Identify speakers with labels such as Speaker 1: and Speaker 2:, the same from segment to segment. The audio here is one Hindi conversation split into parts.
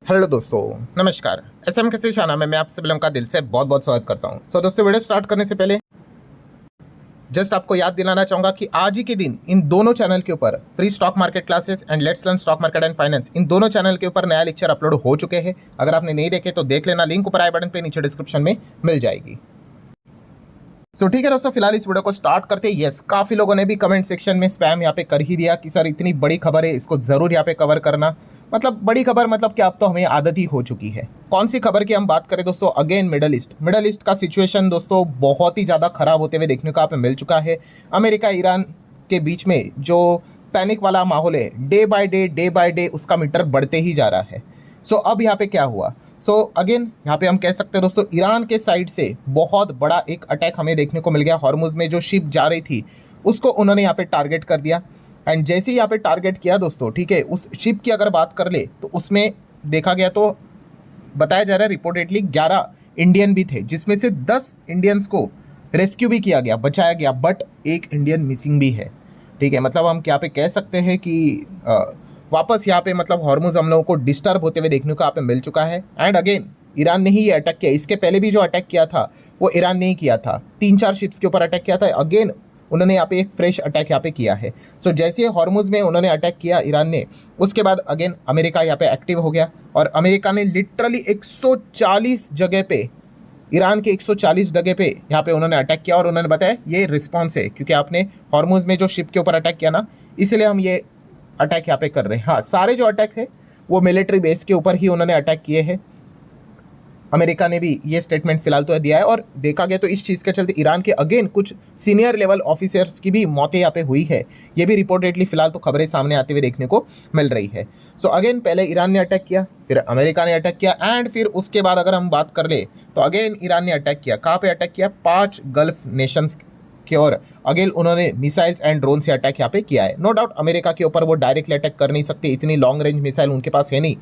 Speaker 1: हेलो दोस्तों, नमस्कार। एसएम के शाना में मैं आप सभी लोगों का दिल से बहुत बहुत स्वागत करता हूं। दोस्तों, वीडियो स्टार्ट करने से पहले जस्ट आपको याद दिलाना चाहूंगा कि आज ही के दिन इन दोनों चैनल के ऊपर free stock market classes and let's learn stock market and finance, इन दोनों चैनल के ऊपर नया लेक्चर अपलोड हो चुके हैं। अगर आपने नहीं देखे तो देख लेना, लिंक ऊपर आई बटन पे नीचे डिस्क्रिप्शन में मिल जाएगी। ठीक है दोस्तों, फिलहाल इस वीडियो को स्टार्ट करते हैं। यस, काफ़ी लोगों ने भी कमेंट सेक्शन में स्पैम यहाँ पे कर ही दिया कि सर इतनी बड़ी खबर है, इसको ज़रूर यहाँ पे कवर करना। मतलब बड़ी खबर मतलब कि अब तो हमें आदत ही हो चुकी है। कौन सी खबर की हम बात करें दोस्तों? अगेन मिडल ईस्ट का सिचुएशन दोस्तों बहुत ही ज़्यादा खराब होते हुए देखने को यहाँ पे मिल चुका है। अमेरिका ईरान के बीच में जो पैनिक वाला माहौल है, डे बाय डे उसका मीटर बढ़ते ही जा रहा है। अब यहाँ पे क्या हुआ? अगेन यहाँ पे हम कह सकते हैं दोस्तों, ईरान के साइड से बहुत बड़ा एक अटैक हमें देखने को मिल गया। हॉर्मुज में जो शिप जा रही थी उसको उन्होंने यहाँ पे टारगेट कर दिया। एंड जैसे ही यहाँ पे टारगेट किया दोस्तों, ठीक है, उस शिप की अगर बात कर ले तो उसमें देखा गया तो बताया जा रहा है रिपोर्टेडली 11 इंडियन भी थे, जिसमें से 10 इंडियंस को रेस्क्यू भी किया गया, बचाया गया, बट एक इंडियन मिसिंग भी है। ठीक है, मतलब हम क्या पे कह सकते हैं कि वापस यहाँ पे मतलब हॉर्मुज हम लोगों को डिस्टर्ब होते हुए देखने को यहाँ पे मिल चुका है। एंड अगेन ईरान ने ही ये अटैक किया। इसके पहले भी जो अटैक किया था वो ईरान ने ही किया था, 3-4 शिप्स के ऊपर अटैक किया था। अगेन उन्होंने यहाँ पे एक फ्रेश अटैक यहाँ पे किया है। जैसे हॉर्मुज में उन्होंने अटैक किया ईरान ने, उसके बाद अगेन अमेरिका यहाँ पे एक्टिव हो गया और अमेरिका ने लिटरली 140 जगह पे, ईरान के 140 जगह पे यहाँ पे उन्होंने अटैक किया और उन्होंने बताया ये रिस्पॉन्स है क्योंकि आपने हॉर्मुज में जो शिप के ऊपर अटैक किया ना, इसलिए हम ये अटैक यहाँ पे कर रहे हैं। हाँ, सारे जो अटैक है वो मिलिट्री बेस के ऊपर ही उन्होंने अटैक किए हैं। अमेरिका ने भी ये स्टेटमेंट फिलहाल तो दिया है और देखा गया तो इस चीज़ के चलते ईरान के अगेन कुछ सीनियर लेवल ऑफिसर्स की भी मौतें यहाँ पे हुई है। ये भी रिपोर्टेडली फिलहाल तो खबरें सामने आते हुए देखने को मिल रही है। अगेन पहले ईरान ने अटैक किया, फिर अमेरिका ने अटैक किया एंड फिर उसके बाद अगर हम बात कर ले तो अगेन ईरान ने अटैक किया। कहाँ पे अटैक किया? 5 गल्फ नेशंस के और अगेन उन्होंने मिसाइल्स एंड ड्रोन से अटैक यहाँ पे किया है। नो डाउट अमेरिका के ऊपर वो डायरेक्टली अटैक कर नहीं सकते, इतनी लॉन्ग रेंज मिसाइल उनके पास है नहीं।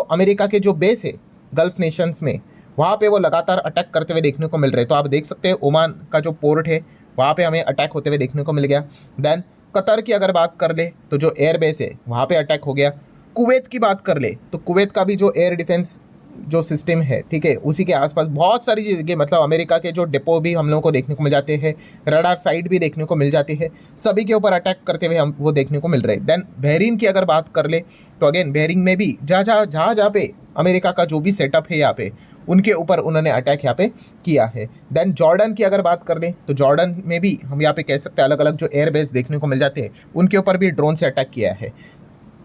Speaker 1: अमेरिका के जो बेस है गल्फ नेशंस में, वहाँ पे वो लगातार अटैक करते हुए देखने को मिल रहे हैं। तो आप देख सकते हैं ओमान का जो पोर्ट है वहाँ पे हमें अटैक होते हुए देखने को मिल गया। देन कतर की अगर बात कर ले तो जो एयर बेस है वहाँ पे अटैक हो गया। कुवैत की बात कर ले तो कुवैत का भी जो एयर डिफेंस जो सिस्टम है, ठीक है, उसी के आसपास बहुत सारी चीज़ें, मतलब अमेरिका के जो डिपो भी हम लोगों को देखने को मिल जाते हैं, रडार साइट भी देखने को मिल जाती है, सभी के ऊपर अटैक करते हुए हम वो देखने को मिल रहे हैं। देन बहरीन की अगर बात कर ले तो अगेन बहरीन में भी जहाँ पे अमेरिका का जो भी सेटअप है यहाँ पे, उनके ऊपर उन्होंने अटैक यहाँ पे किया है। देन जॉर्डन की अगर बात कर लें तो जॉर्डन में भी हम यहाँ पे कह सकते हैं अलग अलग जो एयरबेस देखने को मिल जाते हैं, उनके ऊपर भी ड्रोन से अटैक किया है।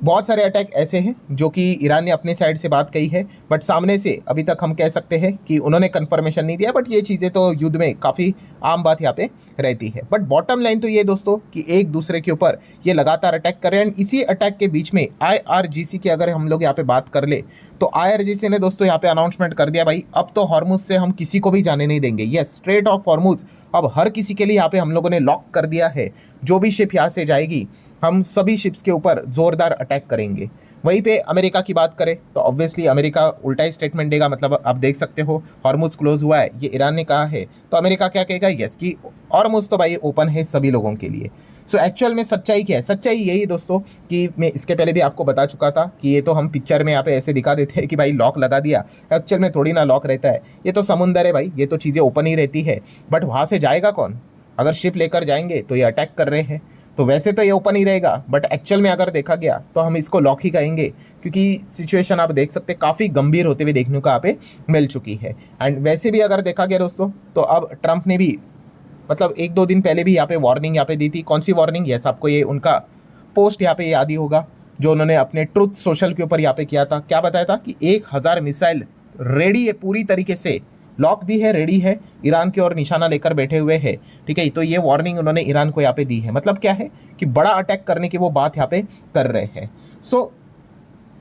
Speaker 1: बहुत सारे अटैक ऐसे हैं जो कि ईरान ने अपनी साइड से बात कही है, बट सामने से अभी तक हम कह सकते हैं कि उन्होंने कंफर्मेशन नहीं दिया। बट ये चीज़ें तो युद्ध में काफ़ी आम बात यहाँ पे रहती है। बट बॉटम लाइन तो ये दोस्तों कि एक दूसरे के ऊपर ये लगातार अटैक कर रहे हैं। इसी अटैक के बीच में IRGC की अगर हम लोग यहाँ पे बात कर ले तो IRGC ने दोस्तों यहाँ पे अनाउंसमेंट कर दिया, भाई अब तो हॉर्मुज से हम किसी को भी जाने नहीं देंगे। ये स्ट्रेट ऑफ हॉर्मुज अब हर किसी के लिए यहाँ पे हम लोगों ने लॉक कर दिया है। जो भी शिप यहाँ से जाएगी हम सभी शिप्स के ऊपर ज़ोरदार अटैक करेंगे। वहीं पे अमेरिका की बात करें तो ऑब्वियसली अमेरिका उल्टा ही स्टेटमेंट देगा। मतलब आप देख सकते हो हॉर्मुज क्लोज हुआ है, ये ईरान ने कहा है, तो अमेरिका क्या कहेगा? यस कि हॉर्मुज तो भाई ओपन है सभी लोगों के लिए। एक्चुअल में सच्चाई क्या है? सच्चाई यही दोस्तों कि मैं इसके पहले भी आपको बता चुका था कि ये तो हम पिक्चर में यहाँ पे ऐसे दिखा देते हैं कि भाई लॉक लगा दिया, एक्चुअल में थोड़ी ना लॉक रहता है। ये तो समुंदर है भाई, ये तो चीज़ें ओपन ही रहती है, बट वहाँ से जाएगा कौन? अगर शिप लेकर जाएंगे तो ये अटैक कर रहे हैं, तो वैसे तो ये ओपन ही रहेगा, बट एक्चुअल में अगर देखा गया तो हम इसको लॉक ही कहेंगे क्योंकि सिचुएशन आप देख सकते हैं काफ़ी गंभीर होते हुए देखने को यहाँ पे मिल चुकी है। एंड वैसे भी अगर देखा गया दोस्तों तो अब ट्रंप ने भी मतलब 1-2 दिन पहले भी यहाँ पे वार्निंग यहाँ पे दी थी। कौन सी वार्निंग? यस, आपको ये उनका पोस्ट यहाँ पे याद ही होगा जो उन्होंने अपने ट्रुथ सोशल के ऊपर यहाँ पे किया था। क्या बताया था कि 1000 मिसाइल रेडी है, पूरी तरीके से लॉक भी है, रेडी है, ईरान की ओर निशाना लेकर बैठे हुए हैं। ठीक है, तो ये वार्निंग उन्होंने ईरान को यहाँ पे दी है। मतलब क्या है कि बड़ा अटैक करने की वो बात यहाँ पे कर रहे हैं।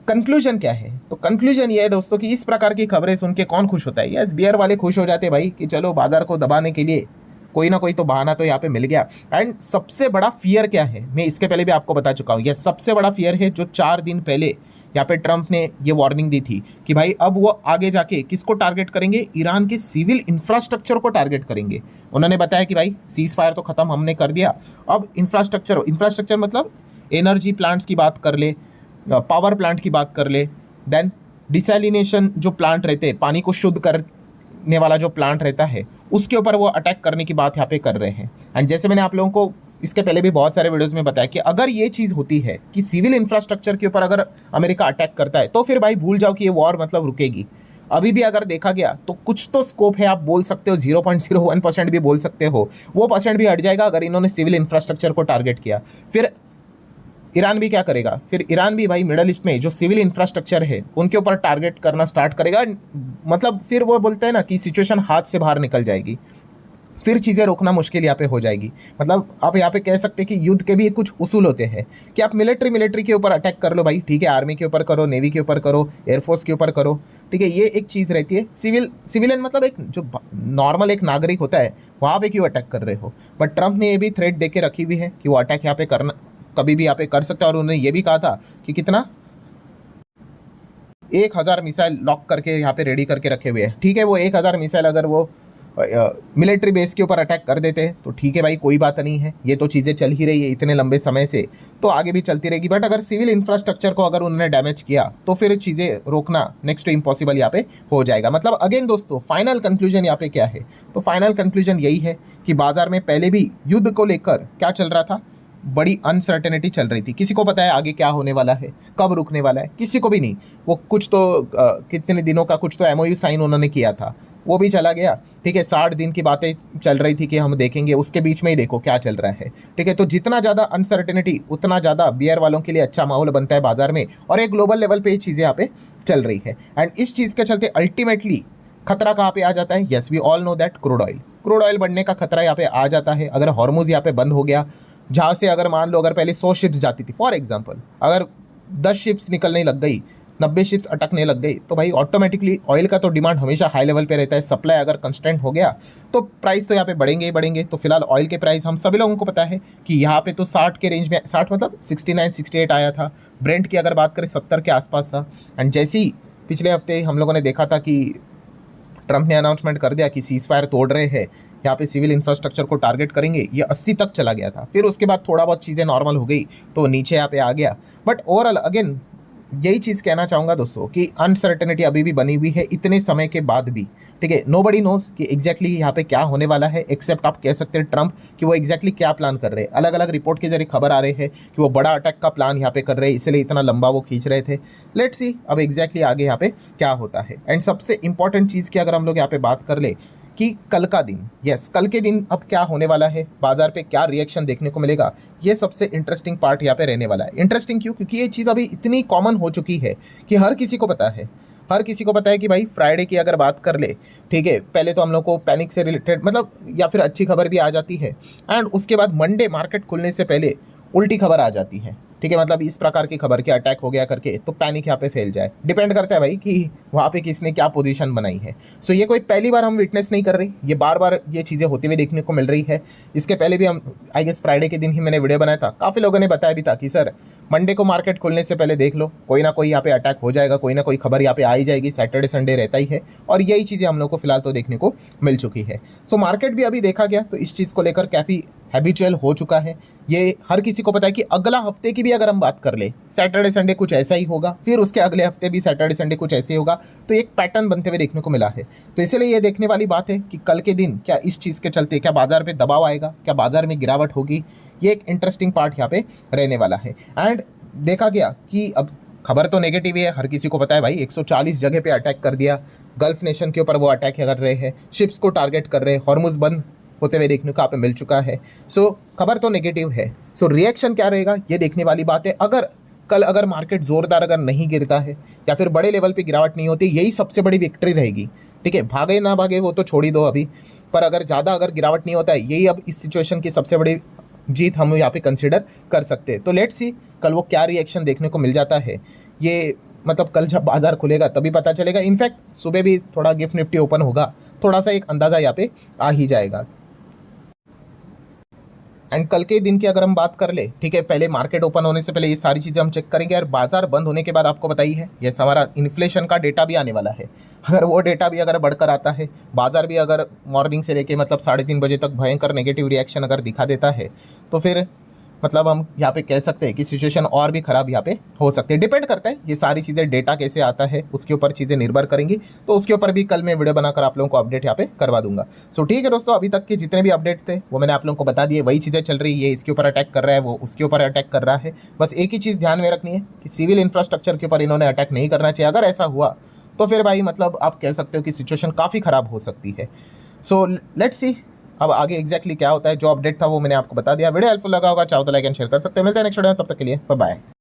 Speaker 1: कंक्लूजन क्या है? तो कंक्लूजन ये है दोस्तों कि इस प्रकार की खबरें सुन के कौन खुश होता है? यस, बियर वाले खुश हो जाते हैं भाई कि चलो बाजार को दबाने के लिए कोई ना कोई तो बहाना तो यहाँ पे मिल गया। एंड सबसे बड़ा फियर क्या है, मैं इसके पहले भी आपको बता चुका हूँ। यह सबसे बड़ा फियर है जो 4 दिन पहले यहाँ पे ट्रंप ने ये वार्निंग दी थी कि भाई अब वो आगे जाके किसको टारगेट करेंगे? ईरान के सिविल इंफ्रास्ट्रक्चर को टारगेट करेंगे। उन्होंने बताया कि भाई सीज फायर तो खत्म हमने कर दिया, अब इंफ्रास्ट्रक्चर मतलब एनर्जी प्लांट्स की बात कर ले, पावर प्लांट की बात कर ले, देन डिसैलिनेशन जो प्लांट रहते हैं, पानी को शुद्ध करने वाला जो प्लांट रहता है, उसके ऊपर वो अटैक करने की बात यहाँ पे कर रहे हैं। एंड जैसे मैंने आप लोगों को इसके पहले भी बहुत सारे वीडियोस में बताया कि अगर ये चीज़ होती है कि सिविल इंफ्रास्ट्रक्चर के ऊपर अगर अमेरिका अटैक करता है, तो फिर भाई भूल जाओ कि ये वॉर मतलब रुकेगी। अभी भी अगर देखा गया तो कुछ तो स्कोप है, आप बोल सकते हो 0.01% भी बोल सकते हो, वो परसेंट भी हट जाएगा अगर इन्होंने सिविल इंफ्रास्ट्रक्चर को टारगेट किया। फिर ईरान भी क्या करेगा, फिर ईरान भी भाई मिडल ईस्ट में जो सिविल इंफ्रास्ट्रक्चर है उनके ऊपर टारगेट करना स्टार्ट करेगा। मतलब फिर वो बोलते हैं ना कि सिचुएशन हाथ से बाहर निकल जाएगी, फिर चीज़ें रोकना मुश्किल यहाँ पे हो जाएगी। मतलब आप यहाँ पे कह सकते हैं कि युद्ध के भी कुछ उसूल होते हैं कि आप मिलिट्री के ऊपर अटैक कर लो भाई, ठीक है, आर्मी के ऊपर करो, नेवी के ऊपर करो, एयरफोर्स के ऊपर करो, ठीक है, ये एक चीज़ रहती है। सिविलियन मतलब एक जो नॉर्मल एक नागरिक होता है वहाँ पे क्यों अटैक कर रहे हो। बट ट्रंप ने ये भी थ्रेट दे के रखी हुई है कि वो अटैक यहाँ पे करना कभी भी यहाँ पे कर सकता है। और उन्होंने ये भी कहा था कि कितना 1000 मिसाइल लॉक करके यहाँ पे रेडी करके रखे हुए हैं, ठीक है। वो 1000 मिसाइल अगर वो मिलिट्री बेस के ऊपर अटैक कर देते हैं तो ठीक है भाई, कोई बात नहीं है, ये तो चीज़ें चल ही रही है इतने लंबे समय से, तो आगे भी चलती रहेगी। बट अगर सिविल इंफ्रास्ट्रक्चर को अगर उन्होंने डैमेज किया तो फिर चीज़ें रोकना नेक्स्ट टू इम्पॉसिबल यहाँ पे हो जाएगा। मतलब अगेन दोस्तों, फाइनल कंक्लूजन यहाँ पे क्या है, तो फाइनल कंक्लूजन यही है कि बाजार में पहले भी युद्ध को लेकर क्या चल रहा था, बड़ी अनसर्टेनिटी चल रही थी। किसी को पता है आगे क्या होने वाला है, कब रुकने वाला है, किसी को भी नहीं। वो कुछ तो कितने दिनों का कुछ तो एमओयू साइन उन्होंने किया था, वो भी चला गया, ठीक है। 60 दिन की बातें चल रही थी कि हम देखेंगे, उसके बीच में ही देखो क्या चल रहा है, ठीक है। तो जितना ज़्यादा अनसर्टेनिटी उतना ज़्यादा बियर वालों के लिए अच्छा माहौल बनता है बाजार में, और एक ग्लोबल लेवल पे ये चीज़ें यहाँ पे चल रही है। एंड इस चीज़ के चलते अल्टीमेटली खतरा कहाँ पे आ जाता है, yes we all know that, crude oil बढ़ने का खतरा यहाँ पे आ जाता है। अगर हॉर्मुज यहाँ पे बंद हो गया, जहाँ से अगर मान लो अगर पहले 100 शिप्स जाती थी, फॉर एग्जांपल अगर 10 शिप्स निकलने लग गई, 90 शिप्स अटकने लग गई, तो भाई ऑटोमेटिकली ऑयल का तो डिमांड हमेशा हाई लेवल पे रहता है। सप्लाई अगर कंस्टेंट हो गया तो प्राइस तो यहाँ पे बढ़ेंगे ही बढ़ेंगे। तो फिलहाल ऑयल के प्राइस हम सभी लोगों को पता है कि यहाँ पे तो 60 के रेंज में, 60 मतलब 69 68 आया था। ब्रेंट की अगर बात करें 70 के आसपास था। एंड जैसे ही पिछले हफ्ते हम लोगों ने देखा था कि ट्रंप ने अनाउंसमेंट कर दिया कि सीज फायर तोड़ रहे हैं, यहाँ पे सिविल इंफ्रास्ट्रक्चर को टारगेट करेंगे, ये 80 तक चला गया था। फिर उसके बाद थोड़ा बहुत चीज़ें नॉर्मल हो गई तो नीचे यहाँ पे आ गया। बट ओवरऑल अगेन यही चीज़ कहना चाहूँगा दोस्तों कि अनसर्टेनिटी अभी भी बनी हुई है इतने समय के बाद भी, ठीक है। नोबडी नोज कि एग्जैक्टली यहाँ पे क्या होने वाला है, एक्सेप्ट आप कह सकते हैं ट्रंप कि वो एग्जैक्टली क्या प्लान कर रहे हैं। अलग अलग रिपोर्ट के जरिए खबर आ रहे हैं कि वो बड़ा अटैक का प्लान यहाँ पे कर रहे हैं, इसलिए इतना लंबा वो खींच रहे थे। लेट्स सी अब एग्जैक्टली आगे यहाँ पे क्या होता है। एंड सबसे इंपॉर्टेंट चीज़ की अगर हम लोग यहाँ पे बात कर ले कि कल का दिन, यस कल के दिन अब क्या होने वाला है, बाजार पे क्या रिएक्शन देखने को मिलेगा, ये सबसे इंटरेस्टिंग पार्ट यहाँ पे रहने वाला है। इंटरेस्टिंग क्यों, क्योंकि ये चीज़ अभी इतनी कॉमन हो चुकी है कि हर किसी को पता है, हर किसी को पता है कि भाई फ्राइडे की अगर बात कर ले, ठीक है, पहले तो हम लोग को पैनिक से रिलेटेड मतलब या फिर अच्छी खबर भी आ जाती है। एंड उसके बाद मंडे मार्केट खुलने से पहले उल्टी खबर आ जाती है, ठीक है। मतलब इस प्रकार की खबर कि अटैक हो गया करके, तो पैनिक यहाँ पे फैल जाए। डिपेंड करता है भाई कि वहाँ पे किसने क्या पोजीशन बनाई है। सो ये कोई पहली बार हम विटनेस नहीं कर रही, ये बार बार ये चीज़ें होती हुई देखने को मिल रही है। इसके पहले भी हम आई गेस फ्राइडे के दिन ही मैंने वीडियो बनाया था, काफ़ी लोगों ने बताया भी था कि सर मंडे को मार्केट खुलने से पहले देख लो, कोई ना कोई यहाँ पे अटैक हो जाएगा, कोई ना कोई खबर यहाँ पे आ ही जाएगी। सैटरडे संडे रहता ही है, और यही चीज़ें हम लोग को फिलहाल तो देखने को मिल चुकी है। सो मार्केट भी अभी देखा गया तो इस चीज़ को लेकर काफ़ी हैबिचुअल हो चुका है। ये हर किसी को पता है कि अगला हफ्ते की भी अगर हम बात कर ले, सैटरडे संडे कुछ ऐसा ही होगा, फिर उसके अगले हफ्ते भी सैटरडे संडे कुछ ऐसे ही होगा। तो एक पैटर्न बनते हुए देखने को मिला है। तो इसलिए ये देखने वाली बात है कि कल के दिन क्या इस चीज़ के चलते क्या बाजार पे दबाव आएगा, क्या बाजार में गिरावट होगी, ये एक इंटरेस्टिंग पार्ट यहाँ पे रहने वाला है। एंड देखा गया कि अब खबर तो नेगेटिव है, हर किसी को पता है भाई 140 जगह पे अटैक कर दिया, गल्फ नेशन के ऊपर वो अटैक कर रहे हैं, शिप्स को टारगेट कर रहे हैं, हॉर्मुज बंद होते हुए देखने को यहाँ पे मिल चुका है। सो खबर तो नेगेटिव है। सो रिएक्शन क्या रहेगा ये देखने वाली बात है। अगर मार्केट जोरदार अगर नहीं गिरता है या फिर बड़े लेवल पे गिरावट नहीं होती, यही सबसे बड़ी विक्ट्री रहेगी, ठीक है। भागे ना भागे वो तो छोड़ ही दो अभी, पर अगर ज़्यादा अगर गिरावट नहीं होता है, यही अब इस सिचुएशन की सबसे बड़ी जीत हम यहाँ पे कंसिडर कर सकते हैं। तो लेट्स सी कल वो क्या रिएक्शन देखने को मिल जाता है। ये मतलब कल जब बाजार खुलेगा तभी पता चलेगा। इनफैक्ट सुबह भी थोड़ा गिफ्ट निफ्टी ओपन होगा, थोड़ा सा एक अंदाज़ा यहाँ पे आ ही जाएगा। एंड कल के दिन की अगर हम बात कर ले, ठीक है, पहले मार्केट ओपन होने से पहले ये सारी चीज़ें हम चेक करेंगे। और बाजार बंद होने के बाद आपको बताइए है ये हमारा इन्फ्लेशन का डेटा भी आने वाला है। अगर वो डेटा भी अगर बढ़कर आता है, बाजार भी अगर मॉर्निंग से लेके मतलब 3:30 बजे तक भयंकर नेगेटिव रिएक्शन अगर दिखा देता है, तो फिर मतलब हम यहाँ पे कह सकते हैं कि सिचुएशन और भी खराब यहाँ पे हो सकती है। डिपेंड करता है, ये सारी चीज़ें डेटा कैसे आता है उसके ऊपर चीज़ें निर्भर करेंगी। तो उसके ऊपर भी कल मैं वीडियो बनाकर आप लोगों को अपडेट यहाँ पे करवा दूंगा। सो ठीक है दोस्तों, अभी तक के जितने भी अपडेट थे वो मैंने आप लोगों को बता दिए। वही चीज़ें चल रही है, इसके ऊपर अटैक कर रहा है, वो उसके ऊपर अटैक कर रहा है। बस एक ही चीज़ ध्यान में रखनी है कि सिविल इंफ्रास्ट्रक्चर के ऊपर इन्होंने अटैक नहीं करना चाहिए। अगर ऐसा हुआ तो फिर भाई मतलब आप कह सकते हो कि सिचुएशन काफ़ी ख़राब हो सकती है। सो लेट्स सी अब आगे एग्जैक्टली क्या होता है। जो अपडेट था वो मैंने आपको बता दिया। वीडियो हेल्पफुल लगा होगा, चाहो तो लाइक एंड शेयर कर सकते हैं। मिलते हैं नेक्स्ट वीडियो में, तब तक के लिए बाय बाय।